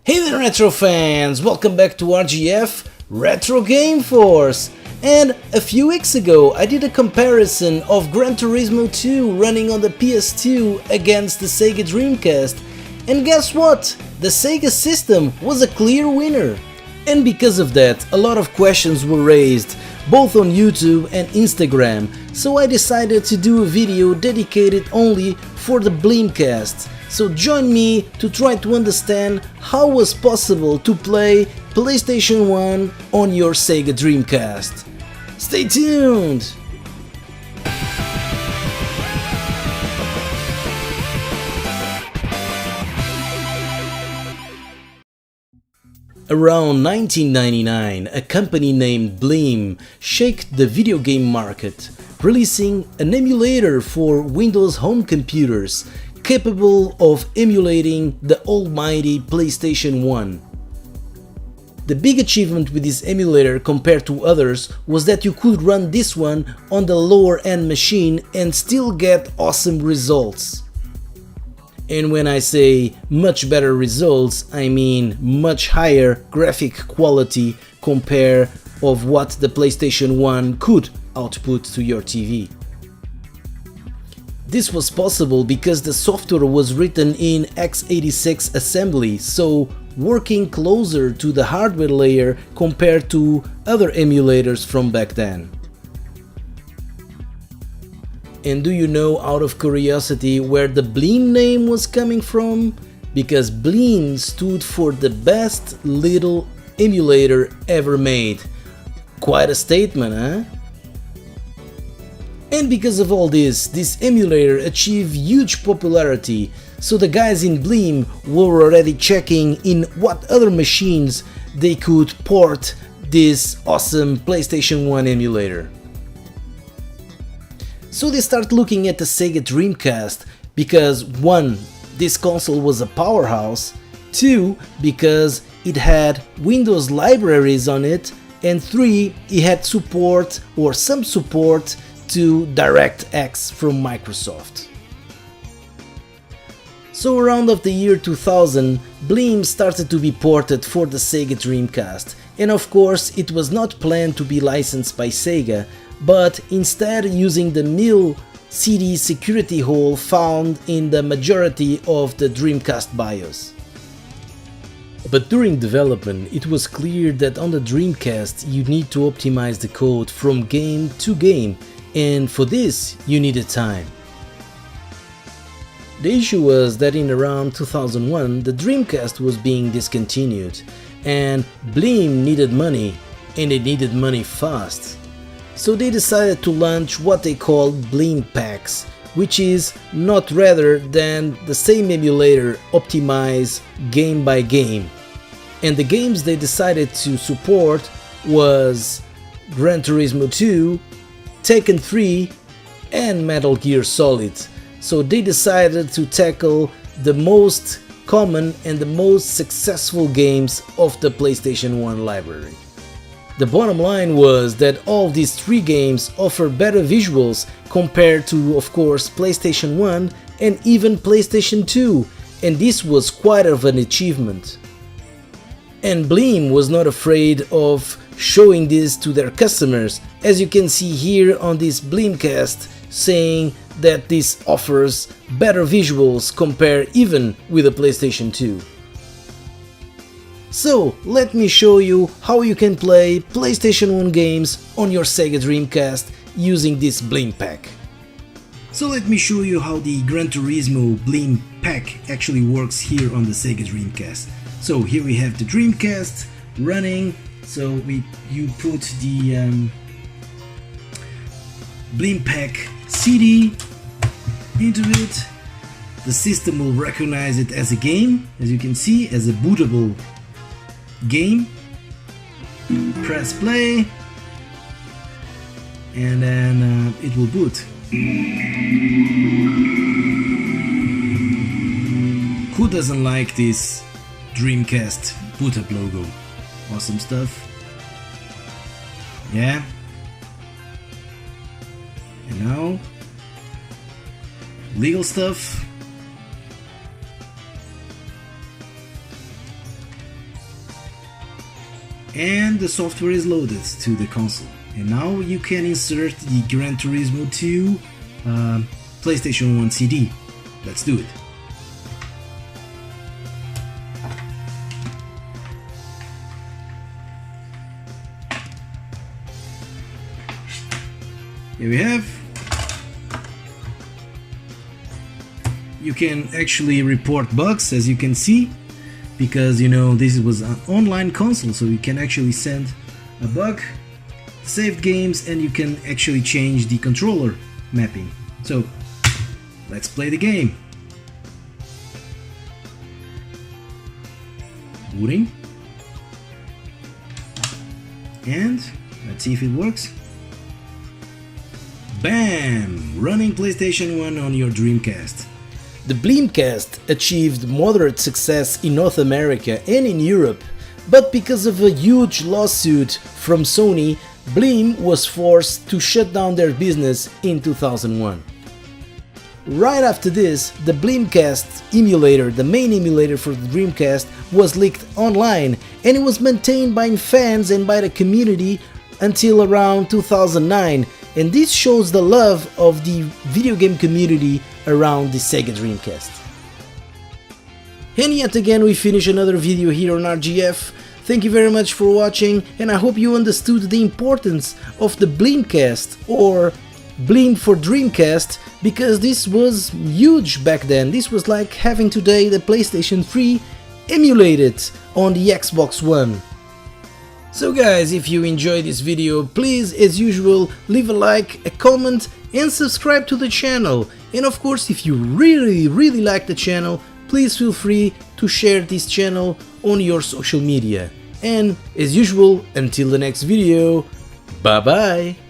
Hey there retro fans, welcome back to RGF RetroGameForce. And a few weeks ago I did a comparison of Gran Turismo 2 running on the PS2 against the Sega Dreamcast. And guess what? The Sega system was a clear winner. And because of that, a lot of questions were raised, both on YouTube and Instagram, so I decided to do a video dedicated only for the Bleencast. So join me to try to understand how it was possible to play PlayStation 1 on your Sega Dreamcast. Stay tuned! Around 1999, a company named Bleem shaked the video game market, releasing an emulator for Windows home computers capable of emulating the almighty PlayStation 1. The big achievement with this emulator compared to others was that you could run this one on the lower end machine and still get awesome results. And when I say much better results, I mean much higher graphic quality compared of what the PlayStation 1 could output to your TV. This was possible because the software was written in x86 assembly, so working closer to the hardware layer compared to other emulators from back then. And do you know, out of curiosity, where the Bleem name was coming from? Because Bleem stood for the best little emulator ever made. Quite a statement, huh? And because of all this emulator achieved huge popularity, so the guys in Bleem were already checking in what other machines they could port this awesome PlayStation 1 emulator. So they start looking at the Sega Dreamcast because 1. This console was a powerhouse, 2. Because it had Windows libraries on it, and 3. It had support or some support to DirectX from Microsoft. So around of the year 2000, Bleem started to be ported for the Sega Dreamcast, and of course it was not planned to be licensed by Sega, but instead using the MIL CD security hole found in the majority of the Dreamcast BIOS. But during development it was clear that on the Dreamcast you need to optimize the code from game to game, and for this you needed time. The issue was that in around 2001 the Dreamcast was being discontinued and Bleem needed money, and they needed money fast. So they decided to launch what they called Bleenpacks, which is not rather than the same emulator optimized game by game. And the games they decided to support was Gran Turismo 2, Tekken 3 and Metal Gear Solid. So they decided to tackle the most common and the most successful games of the PlayStation 1 library. The bottom line was that all these 3 games offer better visuals compared to, of course, PlayStation 1 and even PlayStation 2, and this was quite of an achievement. And Bleem was not afraid of showing this to their customers, as you can see here on this Bleencast, saying that this offers better visuals compared even with the PlayStation 2. So let me show you how you can play PlayStation 1 games on your Sega Dreamcast using this Bleenpack. So let me show you how the Gran Turismo Bleenpack actually works here on the Sega Dreamcast. So here we have the Dreamcast running, so you put the Bleenpack CD into it. The system will recognize it as a game, as you can see, as a bootable game. Press play and then it will boot. Who doesn't like this Dreamcast boot up logo? Awesome stuff. Yeah. And now legal stuff. and the software is loaded to the console. And now you can insert the Gran Turismo 2 PlayStation 1 CD. Let's do it. Here we have. You can actually report bugs, as you can see, because this was an online console, so you can actually send a bug, save games, and you can actually change the controller mapping. So let's play the game. Booting, and let's see if it works. Bam! Running PlayStation 1 on your Dreamcast. The Bleencast achieved moderate success in North America and in Europe, but because of a huge lawsuit from Sony, Bleem was forced to shut down their business in 2001. Right after this, the Bleemcast emulator, the main emulator for the Dreamcast, was leaked online, and it was maintained by fans and by the community until around 2009, and this shows the love of the video game community around the Sega Dreamcast. And yet again we finish another video here on RGF. Thank you very much for watching, and I hope you understood the importance of the Bleemcast, or Bleen for Dreamcast, because this was huge back then. This was like having today the PlayStation 3 emulated on the Xbox One. So guys, if you enjoyed this video, please, as usual, leave a like, a comment, and subscribe to the channel. And of course, if you really like the channel, please feel free to share this channel on your social media. And as usual, until the next video, bye bye!